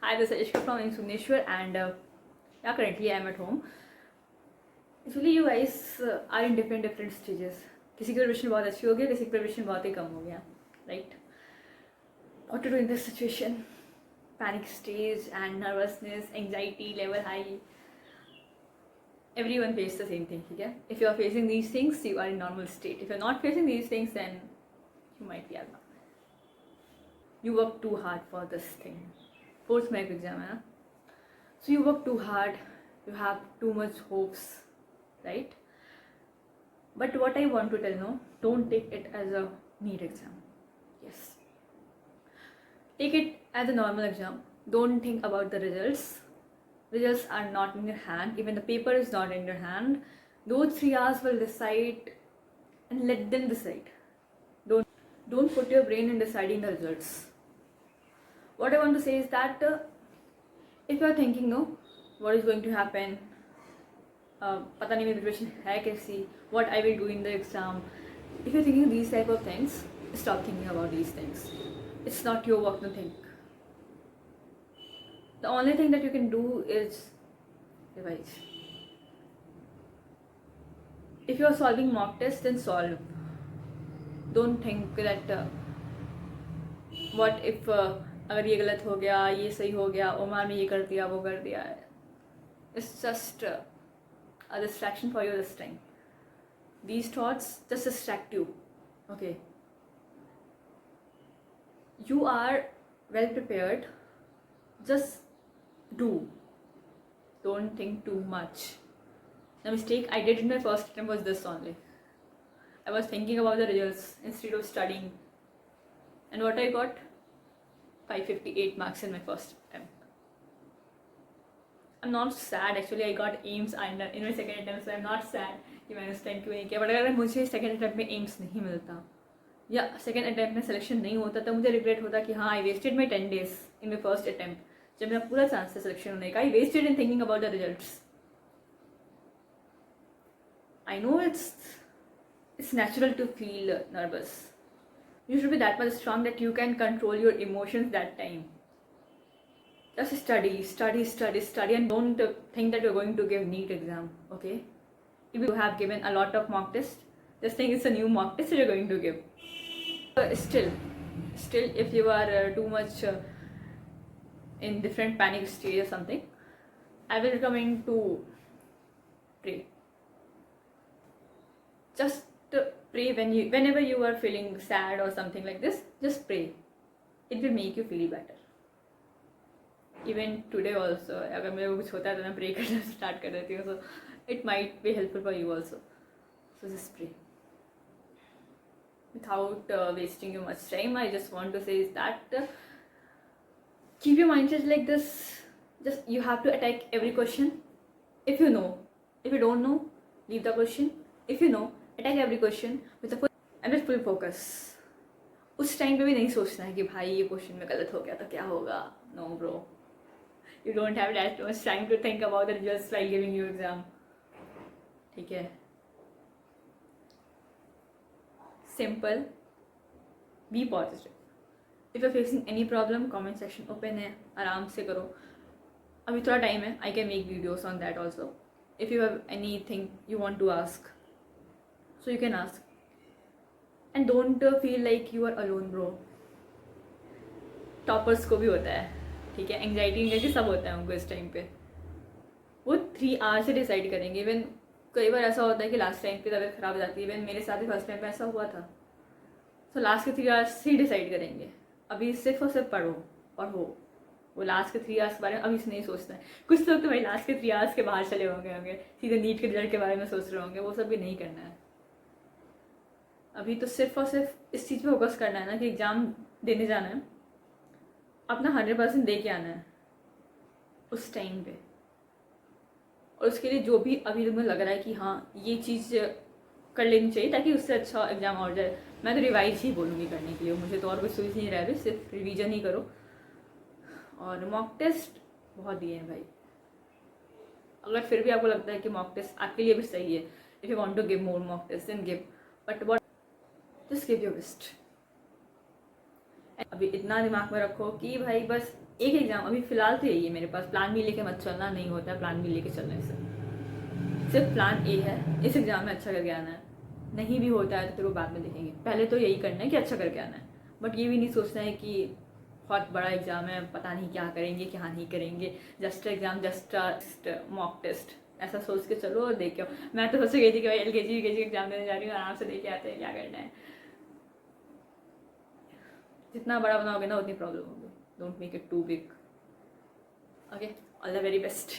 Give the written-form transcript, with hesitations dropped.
Hi, this is Ishka from Suneshwar, and yeah, currently I'm at home. Actually, you guys are in different stages. किसी की preparation बहुत अच्छी हो गई, किसी की प्रिपरेशन बहुत ही कम हो गया, right? What to do in this situation? Panic stage and nervousness, anxiety level high. Everyone faces the same thing, ठीक है? If you are facing these things, you are in normal state. If you're not facing these things, then you might be alpha. You work too hard for this thing. Fourth MEC exam है ना? So you work too hard, you have too much hopes, right? But what I want to tell you, don't take it as a NEET exam. Yes, take it as a normal exam. Don't think about the results. Results are not in your hand. Even the paper is not in your hand. Those 3 hours will decide, and let them decide. Don't put your brain in deciding the results. What I want to say is that if you are thinking, no, what is going to happen, पता नहीं मेरी preparation है कैसी, what I will do in the exam. If you're thinking these type of things, stop thinking about these things. It's not your work to think. The only thing that you can do is revise. If you're solving mock tests, then solve. Don't think that what if अगर ये गलत हो गया, ये सही हो गया, OMR ने ये कर दिया, वो कर दिया. It's just a distraction for you this time. These thoughts just distract you. Okay, you are well prepared, just do. Don't think too much. The mistake I did in my first attempt was this only. I was thinking about the results instead of studying, and what I got, 558 marks in my first attempt. I'm not sad actually. I got AIMS in my second attempt, so I'm not sad कि मैंने उस time क्यों नहीं किया. But अगर मुझे second attempt में AIIMS नहीं मिलता या सेकेंड अटैम्प्ट में सिलेक्शन नहीं होता तो मुझे रिग्रेट होता कि हाँ, I wasted my 10 days in my first attempt जब मेरा पूरा चांस था सिलेक्शन होने का. I wasted in thinking about the results. I know it's natural to feel nervous. You should be that much strong that you can control your emotions that time. Just study, and don't think that you're going to give NEET exam, okay? If you have given a lot of mock tests, just think it's a new mock test that you're going to give. Still, if you are too much in different panic stage or something, I will recommend to pray. Just pray whenever you are feeling sad or something like this. Just pray. It will make you feel better. Even today also, अगर मेरे को कुछ होता है तो मैं pray करना start कर देती हूँ. So it might be helpful for you also. So just pray. Without wasting you much time, I just want to say is that keep your mindset like this. Just you have to attack every question. If you know, if you don't know, leave the question. If you know, attack every question with a full focus. उस time पे भी नहीं सोचना है कि भाई ये question में गलत हो गया तो क्या होगा. No bro, you don't have that much time to think about the results while giving your exam. ठीक है. Simple. Be positive. If you're facing any problem, comment section open है, आराम से करो. अभी थोड़ा टाइम है. I can make videos on that also. If you have anything you want to ask, so you can ask. And don't feel like you are alone bro. Toppers को भी होता है, ठीक है. एंग्जाइटी सब होता है उनको इस टाइम पे. वो 3 hours से डिसाइड करेंगे. इवन कई बार ऐसा होता है कि लास्ट टाइम पे तबीयत खराब हो जाती है. इवन मेरे साथ ही फर्स्ट टाइम पे ऐसा हुआ था. सो लास्ट के 3 hours ही डिसाइड करेंगे. अभी सिर्फ और सिर्फ पढ़ो. वो लास्ट के 3 hours के बारे में अभी से नहीं सोचना है. कुछ लोग तो भाई लास्ट के 3 hours के बाहर चले होंगे सीधे नीट के रिजल्ट के बारे में सोच रहे होंगे. वो सब भी नहीं करना है. अभी तो सिर्फ और सिर्फ इस चीज़ पे फोकस करना है ना कि एग्ज़ाम देने जाना है, अपना 100% दे के आना है उस टाइम पे. और उसके लिए जो भी अभी तुम्हें लग रहा है कि हाँ ये चीज़ कर लेनी चाहिए ताकि उससे अच्छा एग्ज़ाम और जाए, मैं तो रिवाइज ही बोलूँगी करने के लिए. मुझे तो और कुछ सोच नहीं रह रही, सिर्फ रिवीजन ही करो. और मॉक टेस्ट बहुत दिए हैं भाई. अगर फिर भी आपको लगता है कि मॉक टेस्ट आपके लिए भी सही है, if you want to give more mock test then give, but what, just give your best. अभी इतना दिमाग में रखो कि भाई बस एक एग्ज़ाम अभी फ़िलहाल तो यही है मेरे पास। प्लान बी लेके मत चलना, नहीं होता है प्लान बी लेके चलने से। सिर्फ प्लान ए है, इस एग्ज़ाम में अच्छा करके आना है, नहीं भी होता है तो फिर वो बाद में देखेंगे। पहले तो यही करना है कि अच्छा करके आना है, बट ये भी नहीं सोचना है कि बहुत बड़ा एग्ज़ाम है, पता नहीं क्या करेंगे क्या नहीं करेंगे, just exam, just mock test, ऐसा सोच के चलो और देख के आओ। मैं तो सोच गई थी कि भाई LKG UKG एग्ज़ाम देने जा रही हूँ, आराम से देख के आते हैं क्या करना है। जितना बड़ा बनाओगे ना उतनी प्रॉब्लम होगी। Don't make it too big. Okay, all the very best.